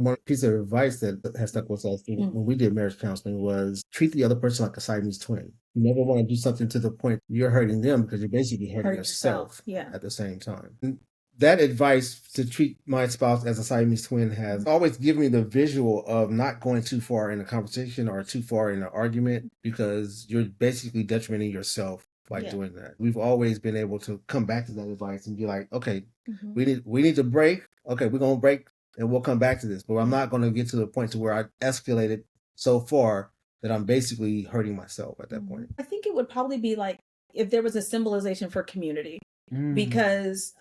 One piece of advice that has stuck with us when we did marriage counseling was treat the other person like a Siamese twin. You never want to do something to the point you're hurting them, because you're basically hurting yourself at the same time. And that advice to treat my spouse as a Siamese twin has always given me the visual of not going too far in a conversation or too far in an argument, because you're basically detrimenting yourself by doing that. We've always been able to come back to that advice and be like, okay, we need to break. Okay, we're gonna break and we'll come back to this. But I'm not gonna get to the point to where I escalated so far that I'm basically hurting myself at that point. I think it would probably be like if there was a symbolization for community, because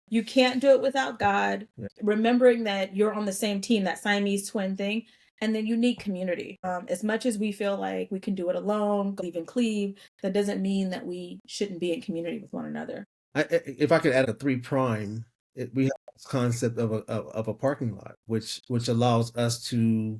you can't do it without God. Remembering that you're on the same team, that Siamese twin thing. And then you need community. As much as we feel like we can do it alone, even cleave, that doesn't mean that we shouldn't be in community with one another. If I could add a 3 prime, we have this concept of a parking lot, which allows us to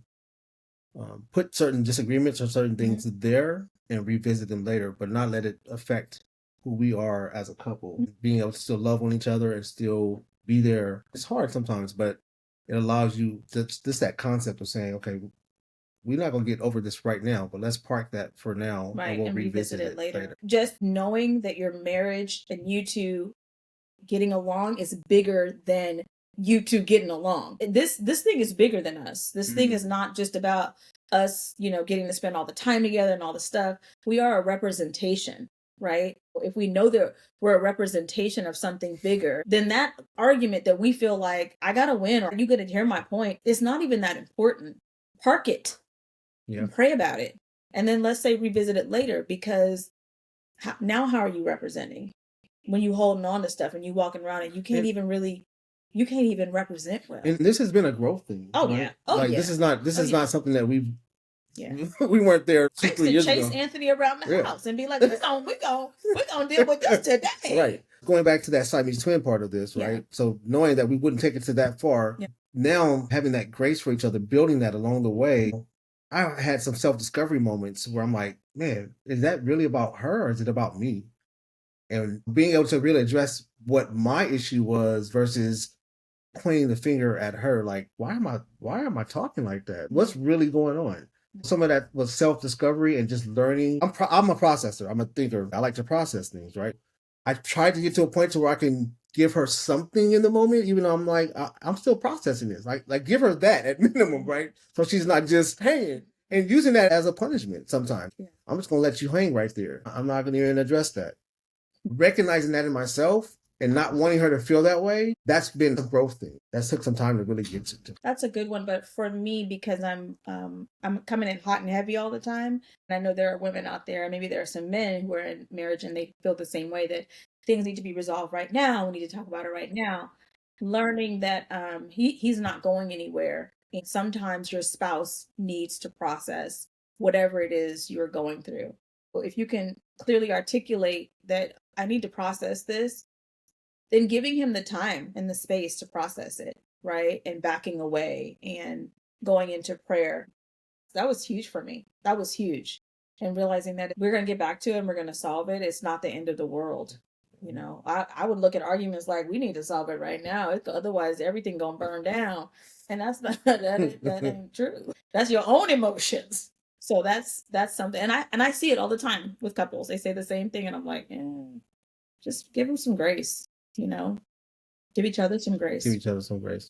put certain disagreements or certain things there and revisit them later, but not let it affect who we are as a couple. Being able to still love on each other and still be there. It's hard sometimes, but it allows you just that concept of saying, okay, we're not going to get over this right now, but let's park that for now, and we'll revisit it later. Just knowing that your marriage and you two getting along is bigger than you two getting along. This thing is bigger than us. This thing is not just about us, getting to spend all the time together and all the stuff. We are a representation, right? If we know that we're a representation of something bigger, then that argument that we feel like I gotta win or you gotta hear my point is not even that important. Park it. And pray about it. And then let's say revisit it later, because now how are you representing? When you holding on to stuff and you walking around and you can't even represent well. And this has been a growth thing. Oh, right? This is not something that we weren't there 2-3 years ago. Chase Anthony around the house and be like, we're gonna deal with this today. Right. Going back to that Siamese twin part of this, right? So knowing that we wouldn't take it to that far, now having that grace for each other, building that along the way, I had some self-discovery moments where I'm like, man, is that really about her or is it about me? And being able to really address what my issue was versus pointing the finger at her, like, why am I talking like that? What's really going on? Some of that was self-discovery and just learning. I'm a processor. I'm a thinker. I like to process things, right? I tried to get to a point to where I can give her something in the moment, even though I'm like, I'm still processing this. Like give her that at minimum, right? So she's not just hanging and using that as a punishment sometimes. I'm just going to let you hang right there. I'm not going to even address that. Recognizing that in myself and not wanting her to feel that way, that's been a growth thing. That took some time to really get to. That's a good one. But for me, because I'm coming in hot and heavy all the time, and I know there are women out there, and maybe there are some men who are in marriage and they feel the same way, that things need to be resolved right now. We need to talk about it right now. Learning that he's not going anywhere. And sometimes your spouse needs to process whatever it is you're going through. Well, if you can clearly articulate that I need to process this, then giving him the time and the space to process it, right? And backing away and going into prayer. That was huge for me. That was huge. And realizing that we're going to get back to it and we're going to solve it. It's not the end of the world. I would look at arguments like we need to solve it right now. Otherwise, everything going to burn down. And that ain't true. That's your own emotions. So that's something. And I see it all the time with couples. They say the same thing. And I'm like, just give them some grace. Give each other some grace. Give each other some grace.